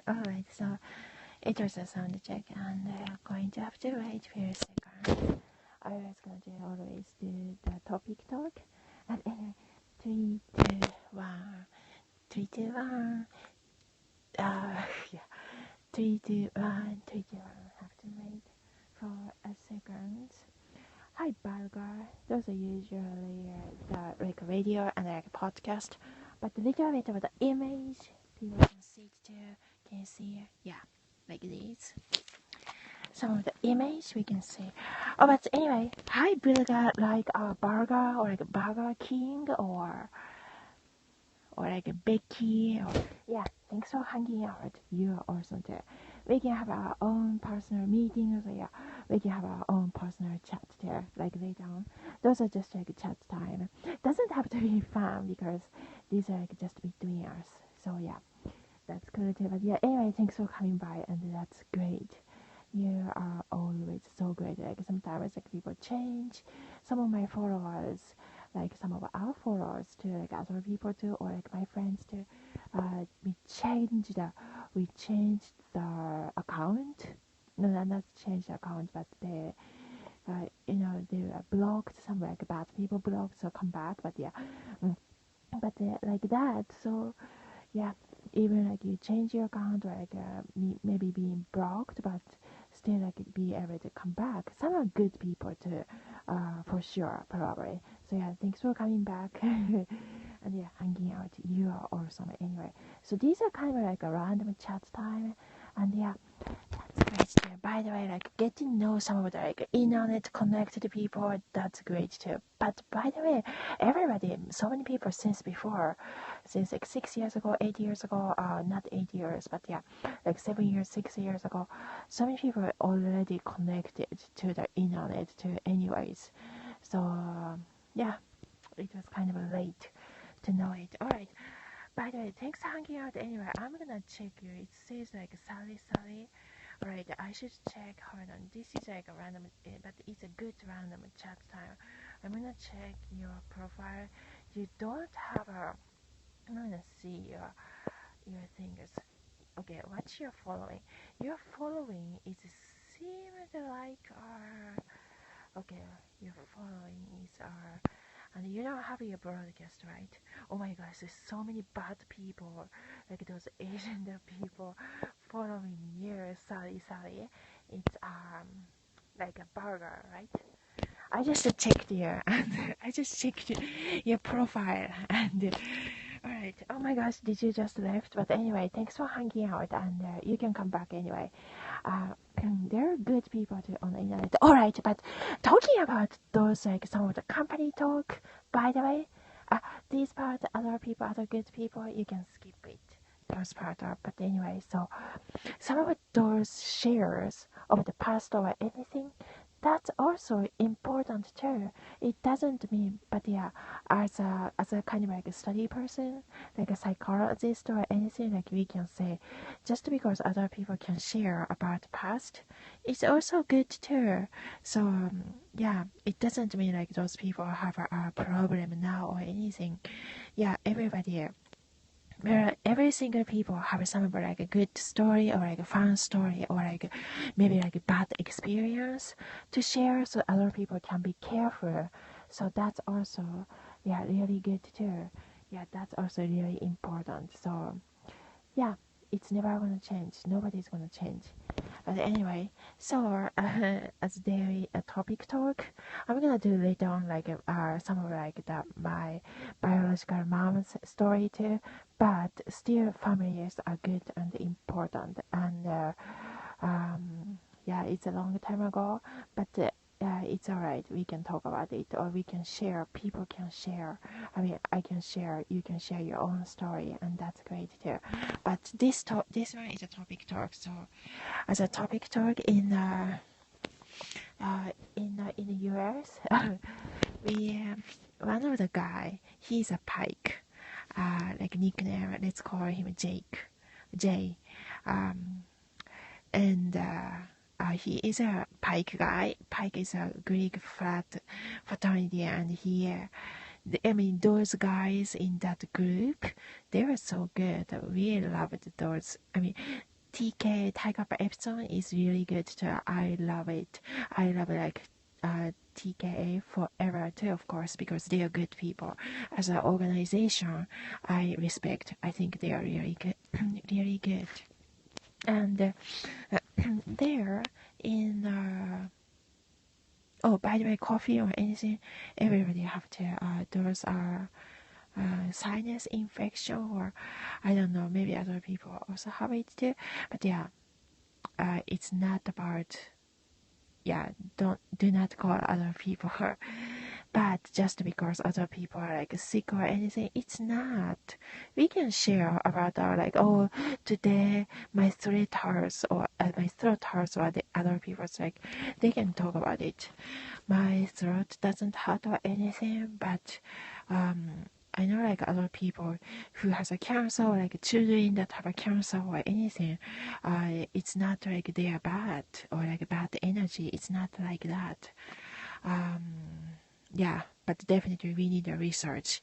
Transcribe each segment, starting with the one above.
Alright, so it was a sound check, and going to have to wait for a second. I was going to always do the topic talk. And anyway, 3, 2, 1. 3, 2, 1. Yeah. 3, 2, 1. 3, 2, 1. Have to wait for a second. Hi, Bulgar. Those are usually the like radio and like podcast, but a little bit of the image. People can see it too. Can you see? Yeah, like this. Some of the image we can see. Oh, but anyway, hi, Bulgar. Like a burger or like a Burger King or like a Becky or yeah. Thanks for hanging out. You are awesome too. We can have our own personal meetings. So yeah, we can have our own personal chat there, like later on. Those are just like chat time. Doesn't have to be fun because these are like just between us. So yeah, that's cool too. But yeah, anyway, thanks for coming by, and that's great. You are always so great. Like sometimes like people change. Some of my followers, like some of our followers to like other people too, or like my friends too. We changed the account. No, not change the account, but they they blocked some like bad people blocked, so come back. But yeah, but like that. So yeah, even like you change your account or like maybe being blocked, but still like be able to come back. Some are good people too, for sure, probably. So yeah, thanks for coming back. And yeah, hanging out. You are awesome anyway. So these are kind of like a random chat time, and yeah, that's great too. By the way, like getting to know some of the like internet connected people, that's great too. But by the way, everybody, so many people since like 6 years ago, 8 years ago, not 8 years, but yeah, like 7 years, 6 years ago, so many people are already connected to the internet too anyways. So yeah, it was kind of late to know it. Alright, by the way, thanks for hanging out anyway. I'm gonna check you. It says like sorry. Alright, I should check. Hold on. This is like a random, but it's a good random chat time. I'm gonna check your profile. You don't have a. I'm gonna see your things. Okay, what's your following? Your following is seemed like okay. Your following is and you don't have your broadcast, right? Oh my gosh, there's so many bad people, like those Asian people following you. Sorry. It's like a burger, right? I just checked your I just checked your profile and alright. Oh my gosh, did you just left? But anyway, thanks for hanging out, and you can come back anyway. There are good people too on the internet. Alright, but talking about those like some of the company talk, by the way, these part, other people, other good people, you can skip it. Those part are, but anyway, so some of those shares of the past or anything, that's also important too. It doesn't mean, but yeah, as a kind of like a study person, like a psychologist or anything, like we can say, just because other people can share about the past, it's also good too. So yeah, it doesn't mean like those people have a problem now or anything. Yeah, everybody. Where every single people have some like a good story or like a fun story or like maybe like a bad experience to share, so other people can be careful. So that's also really good too. Yeah, that's also really important. So yeah, it's never gonna change. Nobody's gonna change. But anyway, so as daily topic talk, I'm gonna do later on like some of like my biological mom's story too. But still, families are good and important. And yeah, it's a long time ago, but it's alright. We can talk about it, or we can share. People can share. I mean, I can share. You can share your own story, and that's great too. But this one is a topic talk. So, as a topic talk in the U.S., we one of the guy. He's a Pike. Like nickname. Let's call him Jay. And he is a Pike guy. Pike is a Greek fraternity, and I mean, those guys in that group, they were so good. We loved those. I mean, TK Tiger episode is really good too. I love it. I love like TKA forever too, of course, because they are good people. As an organization, I respect. I think they are really good, really good. And there in oh, by the way, coffee or anything, everybody have to. Those are sinus infection, or I don't know. Maybe other people also have it too. But yeah, it's not about. Yeah, do not call other people bad just because other people are like sick or anything. It's not. We can share about our like, oh, today my throat hurts, or my throat hurts, or the other people's like, they can talk about it. My throat doesn't hurt or anything, but I know like other people who has a cancer, or like children that have a cancer or anything. It's not like they are bad or like bad energy. It's not like that. Yeah, but definitely we need a research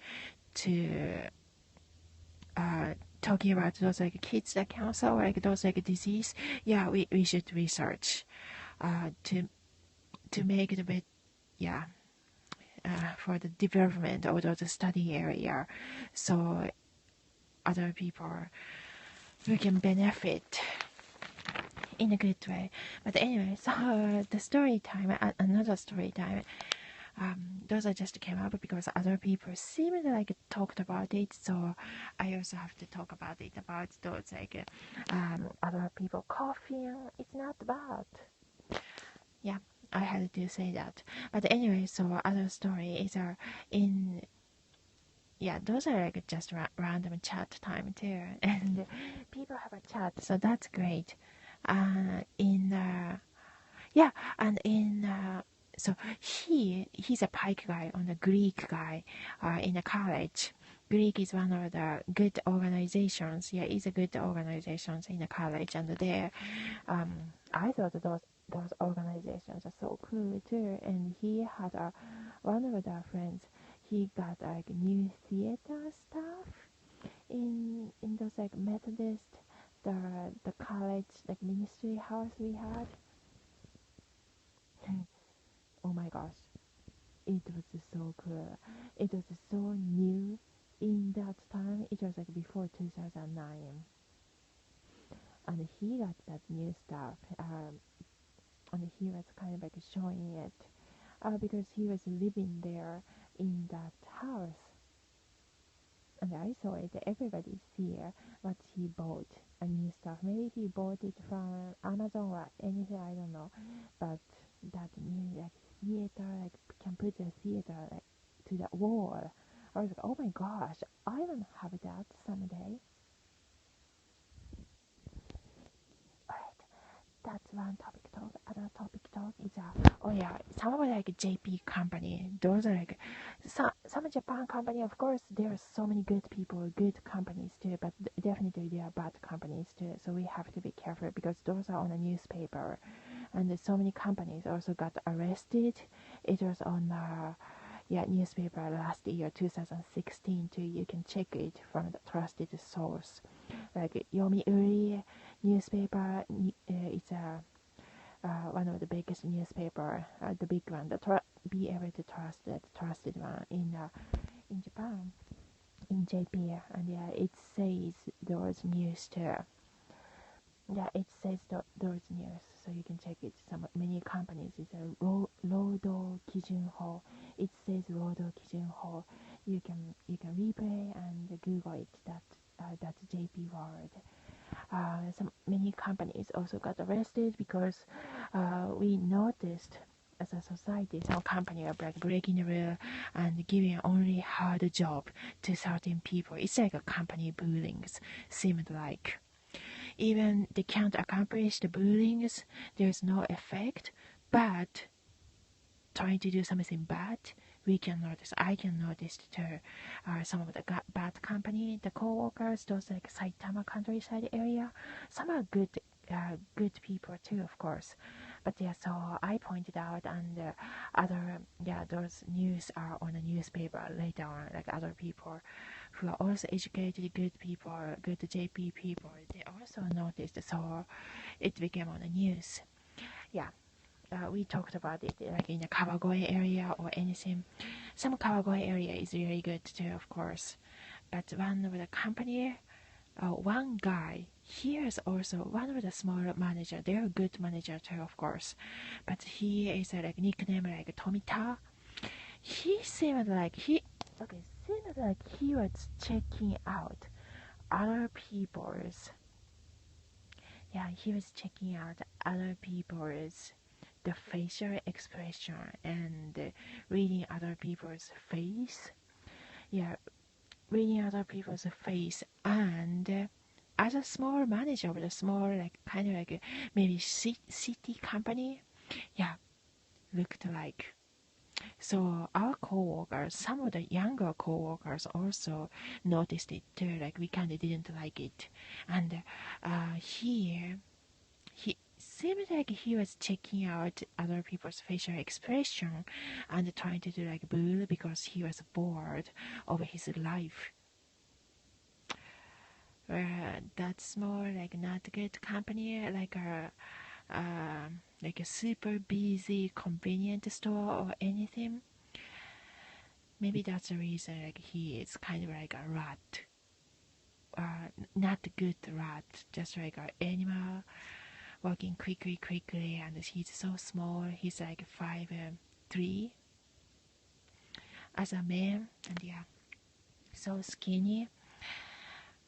to talking about those like kids that cancer or like those like disease. Yeah, we should research to make it a bit, yeah, for the development of the study area, so other people who can benefit in a good way. But anyway, so the story time, another story time, those are just came up because other people seemed like talked about it, so I also have to talk about it, about those like other people coughing. It's not bad. Yeah, I had to say that. But anyway, so other story is in, yeah, those are like just random chat time too, and people have a chat, so that's great. In yeah, and in so he's a Pike guy on the Greek guy in the college. Greek is one of the good organizations. Yeah, it's a good organizations in the college, and there, I thought those organizations are so cool too. And he had one of the friends. He got like new theater stuff in those like Methodist, the college like ministry house we had. Oh my gosh, it was so cool. It was so new in that time. It was like before 2009, and he got that new stuff. And he was kind of like showing it because he was living there in that house. And I saw it. Everybody see what he bought, a new stuff. Maybe he bought it from Amazon or anything. I don't know. But that new like theater, like can put a theater like to the wall. I was like, oh my gosh, I want to have that someday. Alright, that's one topic talk. Other topic talk is oh yeah, some of like JP company. Those are like some Japan company. Of course, there are so many good people, good companies too. But definitely there are bad companies too. So we have to be careful because those are on a newspaper, and so many companies also got arrested. It was on yeah, newspaper last year, 2016 too. You can check it from the trusted source. Like Yomiuri newspaper, it's one of the biggest newspaper, the big one, be able to trust that trusted one in Japan, in JP, and yeah, it says those news too. Yeah, it says those news, so you can check it. Many companies, it's a Rodo Kijunho. It says Rodo Kijunho. You can replay and Google it. That's JP word. Many companies also got arrested because we noticed as a society some company are like breaking the rule and giving only hard job to certain people. It's like a company bullyings seemed like. Even they can't accomplish the bullyings, there's no effect, but trying to do something bad, I can notice too, some of the bad company, the co-workers, those like Saitama countryside area, some are good people too, of course, But yeah, so I pointed out, and other, yeah, those news are on the newspaper later on, like other people who are also educated, good people, good JP people, they also noticed, so it became on the news. Yeah, we talked about it like in the Kawagoe area or anything. Some Kawagoe area is really good too, of course. But one of the company, one guy, he is also one of the small manager. They're a good manager too, of course. But he is like nickname like Tomita. He seemed like he was checking out other people's. Yeah, he was checking out other people's the facial expression and reading other people's face. Yeah, reading other people's face, and as a small manager of a small, like kind of like maybe city company, yeah, looked like. So our coworkers, some of the younger coworkers also noticed it too. Like we kind of didn't like it, and he seemed like he was checking out other people's facial expression and trying to do like boo because he was bored of his life. That's more like not good company, like a super busy convenient store or anything. Maybe that's the reason like he is kind of like a rat. Not a good rat, just like an animal walking quickly, and he's so small. He's like 5'3" as a man, and yeah, so skinny.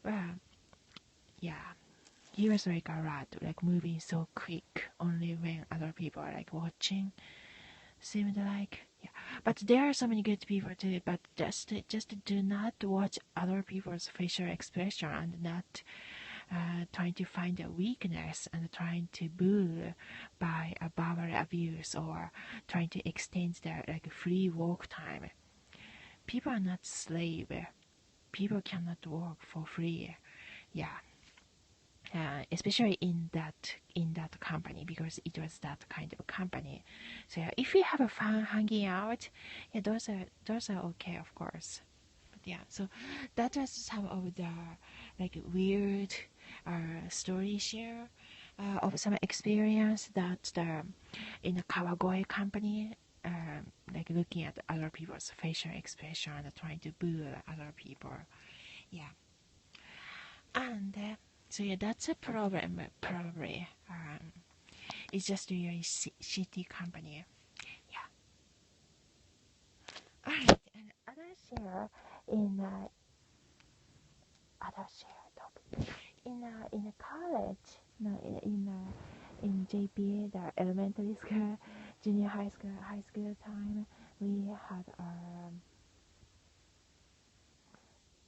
Well, yeah, he was like a rat, like moving so quick only when other people are like watching. Seemed like, yeah. But there are so many good people too. But just do not watch other people's facial expression and not trying to find a weakness and trying to bull by a verbal abuse or trying to extend their like free walk time. People are not slave. People cannot work for free. Yeah. Especially in that company, because it was that kind of company. So yeah, if you have a fun hanging out, yeah, those are okay, of course. But yeah, so that was some of the like weird story share of some experience that in the Kawagoe company, like looking at other people's facial expression and trying to boo other people. Yeah. And so yeah, that's a problem. Probably, it's just a really shitty company. Yeah. Alright, and other share topic in a college, no, in JPA, the elementary school, junior high school time, we had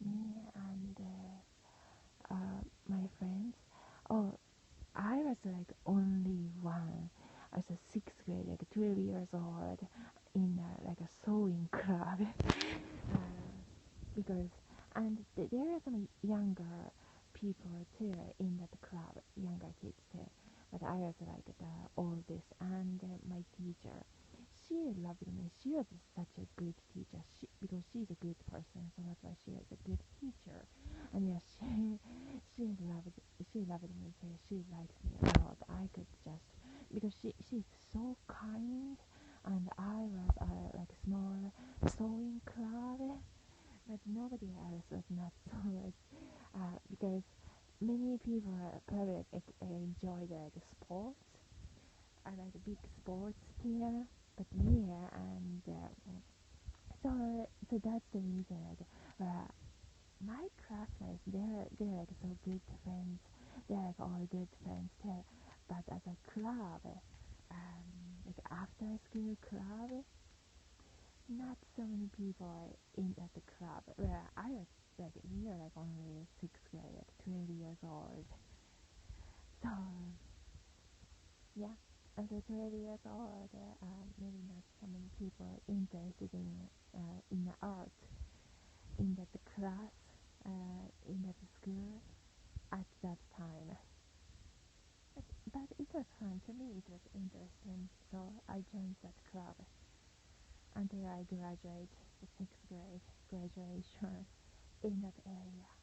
me and my friends. Oh, I was like only one. I was a sixth grade, like 12 years old, in like a sewing club. Because there are some younger people too in that club, younger kids too. But I was like the oldest, and my teacher, she loved me. She was such a good teacher. Because she's a good person, so that's why she was a good teacher. And yeah, she loved she loved me too. She liked me a lot. I could just because she's so kind, and I was like a small sewing club, but nobody else was not so much because many people probably enjoy the sports, like big sports team, but me and so that's the reason. Like, my classmates, they're like so good friends. They're like all good friends too. But as a club, like after school club, not so many people in at the club. Where I was like we were like only sixth grade, like 20 years old. So yeah, as a 20 years old, maybe not so many people interested in the art in that class, in that school at that time. But it's was fun. To me, it was interesting. So I joined that club until I graduate the sixth grade graduation in that area.